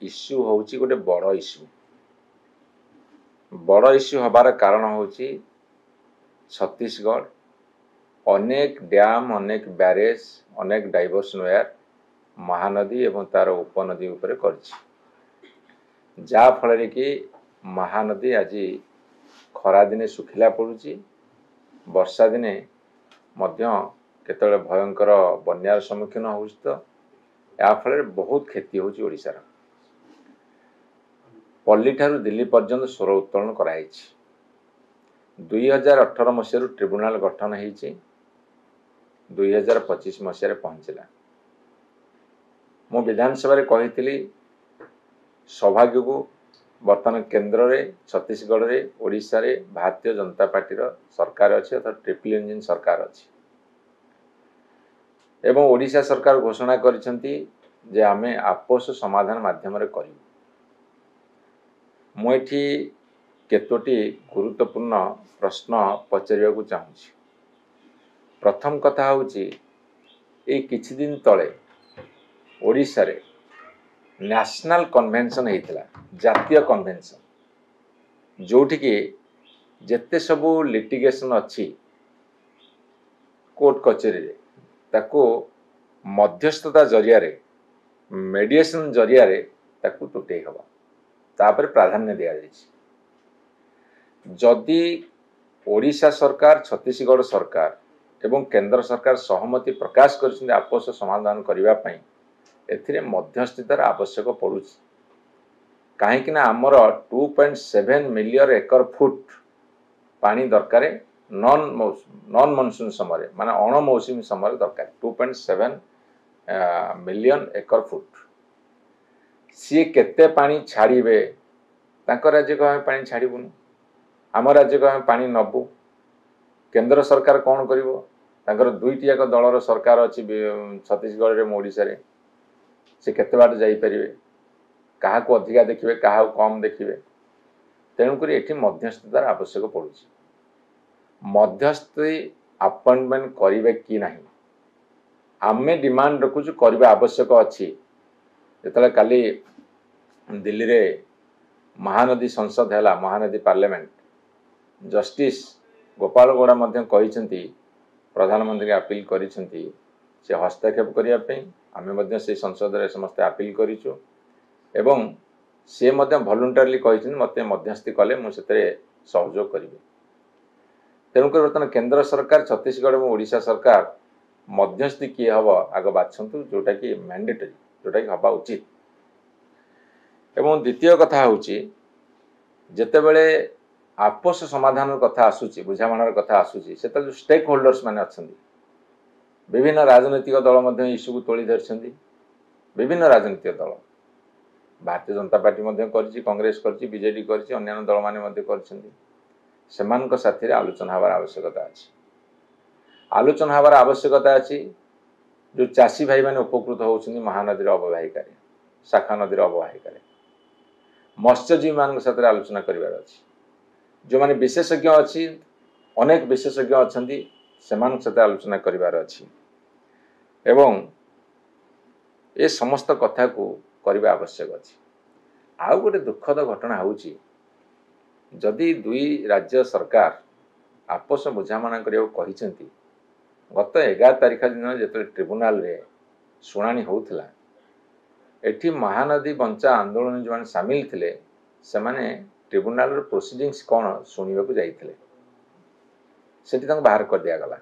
Issue होची गोटे बड़ इश्यू हबार कारण होची छत्तीसगढ़ अनेक डैम अनेक बैरेज अनेक डाइवर्सन वेयर महानदी एवं तार उपनदी उपरे करछि जा फल कि महानदी आज खरा दिने सुखिला पड़ुछि वर्षा दिने मध्य केतले भयंकर बन्यार सम्मुखीन होउछि तो या फल बहुत क्षति होउछि ओडिसार पल्ली ठारू दिल्ली पर्यंत स्वर उत्तोलन कराई 2018 मसीह ट्रिब्यूनल गठन होइछि 2025 मसीह पहुंचला मु विधानसभा रे कहितली सौभाग्य को वर्तमान केंद्र रे छत्तीसगढ़ रे ओडिसा रे भारतीय जनता पार्टी रो सरकार अछि अथवा ट्रिपल इंजिन सरकार अछि एवं ओडिशा सरकार घोषणा करिसेंती जे आमे आपस समाधान माध्यम रे करिवु मु एठी केतोटी गुरुत्वपूर्ण प्रश्न पचारिया को चाहूँ प्रथम कथा होची ए किछि दिन तले ओडिशा रे नेशनल कन्वेंशन हेतिला जातीय कन्वेंशन जोठी कि जेते सबु लिटिगेशन अछि कोर्ट कचेरी रे ताको मध्यस्थता जरिया रे मेडिएशन जरिया रे ताको टुटे हबा तापर प्राधान्य दिया जायछि जदि ओडिशा सरकार छत्तीसगढ़ सरकार एवं केंद्र सरकार सहमति प्रकाश कर आपस समाधान करने एथिरे मध्यस्थितार आवश्यक पड़ुछि कहीं आमर 2.7 मिलियन एकर फुट पानी दरकार नॉन मनसून समय माने अण मौसुमी समय दरकार 2.7 मिलियन एकर फुट सी केते पानी छाड़िबे तांको राज्य को आमे पानी छाड़िबुनु आम राज्य को आमे पानी नबु केंद्र सरकार कौन करिवो तांकर दुईटी जाक दलर सरकार अछि छत्तीसगढ़ रे ओडिशा रे से केते बाट जाई परिबे काहा को अधिका देखिबे काहा को कम देखिबे तेणु करी एठी मध्यस्थतार आवश्यक पड़ुछि मध्यस्थी अपॉइंटमेंट करिवे कि नाही आमे डिमांड रखुछु करबा आवश्यक अछि जेतले काली दिल्ली रे महानदी संसद हैला महानदी पार्लियामेंट जस्टिस गोपाल गौड़ा मध्य कहिसेंती प्रधानमंत्री अपील करिसेंती से हस्तक्षेप करिया पे आमे मध्य से संसद रे समस्त अपील करिछु एवं से मध्य वॉलंटरली कहिसेंती मते मध्यस्थी कले मु सेतरे सहयोग करिवे तेणु कर वर्तमान केंद्र सरकार छत्तीसगढ़ और ओडिशा सरकार मध्यस्थी किए हबो आग बाछंतु जोटा कि मैंडेटरी जोटा कि हबा उचित एवं द्वितीय कथा होची जेतेबेले आपस समाधान कथा आसुची बुझामणार कथा आसुची से जो स्टेक होल्डर्स माने अछंदी विभिन्न राजनीतिक दल मध्य इश्यू को तोली धरछंदी विभिन्न राजनीतिक दल भारतीय जनता पार्टी मध्य करछि कांग्रेस करछि बीजेडी करछि अन्य दल माने मध्य करछंदी सेमानक साथी रे आलोचना हबार आवश्यकता अछि आलोचना हबार आवश्यकता अछि जो चासी भाई माने उपकृत होउछंदी महानदी रो अववाहिकारे शाखा नदी रो अववाहिकारे मत्स्यजीवी मान साथ आलोचना करिवार अछि जो माने विशेषज्ञ अछि अनेक विशेषज्ञ अछंदी सेमान साथ आलोचना करिवार अछि एवं ए समस्त कथा को करबा आवश्यक अछि आउ गोटे दुखद घटना होउची जदि दुई राज्य सरकार आपस बुझामणा करियो कहिसेंती गत 11 तारिख दिन जेते ट्रिब्यूनल रे सुनानी होउथला एठी महानदी बंचा आंदोलन जो सामिल थिले से माने ट्रिब्यूनल प्रोसीडिंग्स कौन शुणा को जाइए से बाहर कर दिया गला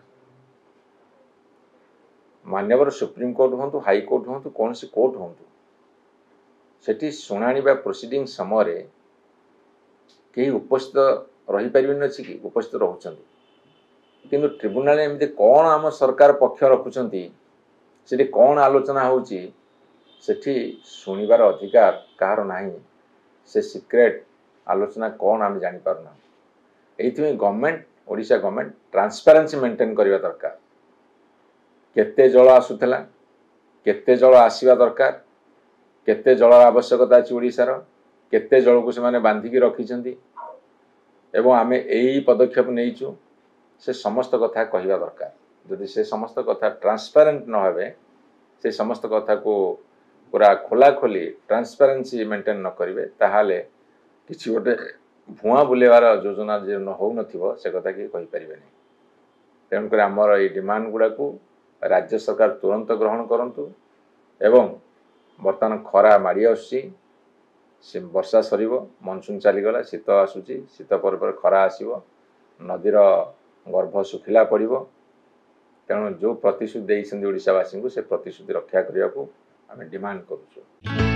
मान्यवर सुप्रीम कोर्ट हूँ हाई कोर्ट हूँ कौन सी कोर्ट हूँ सेठी शुणाणी प्रोसीडिंग समय कहीं उपस्थित रही पारे अच्छी कि उपस्थित रोचंती किंतु ट्रिब्यूनल एमती कौन आम सरकार पक्ष रखुंट से कौन आलोचना होची सेठी शुणिबार अधिकार कहार नाही से सिक्रेट आलोचना कौन आम जानी पारना एथि government Odisha government transparency maintain करबा दरकार केते जल आसुथला केते जल आसीबा दरकार केते जल आवश्यकता अछि ओडिशार केते जल को से माने बांधिकी रखिछंती एवं आमे एई पदक्षेप नेइछु से समस्त कथा कहवा दरकार जदि से समस्त कथा ट्रांसपेरेंट न हेबे से समस्त कथा को पूरा खोला खोली ट्रांसपेरेंसी मेंटेन न करेंगे ताहले किसी गोटे भुआ बुलेवार योजना जो हो नथिबो से कथा कि कहि परिबे नहीं। तेणुक आमर ये डिमांड गुड़ा को राज्य सरकार तुरंत ग्रहण करंतु एवं बर्तमान खरा माड़ी आसी वर्षा सरीब मनसून चलीगला शीत आसूची शीत पर खरा आसीबो नदीर गर्भ सुखिला पड़ो तेणु जो प्रतिश्रुति देइछन्ति ओडिशावासी को से प्रतिश्रुति रक्षा करने को आम डिमांड करूँ।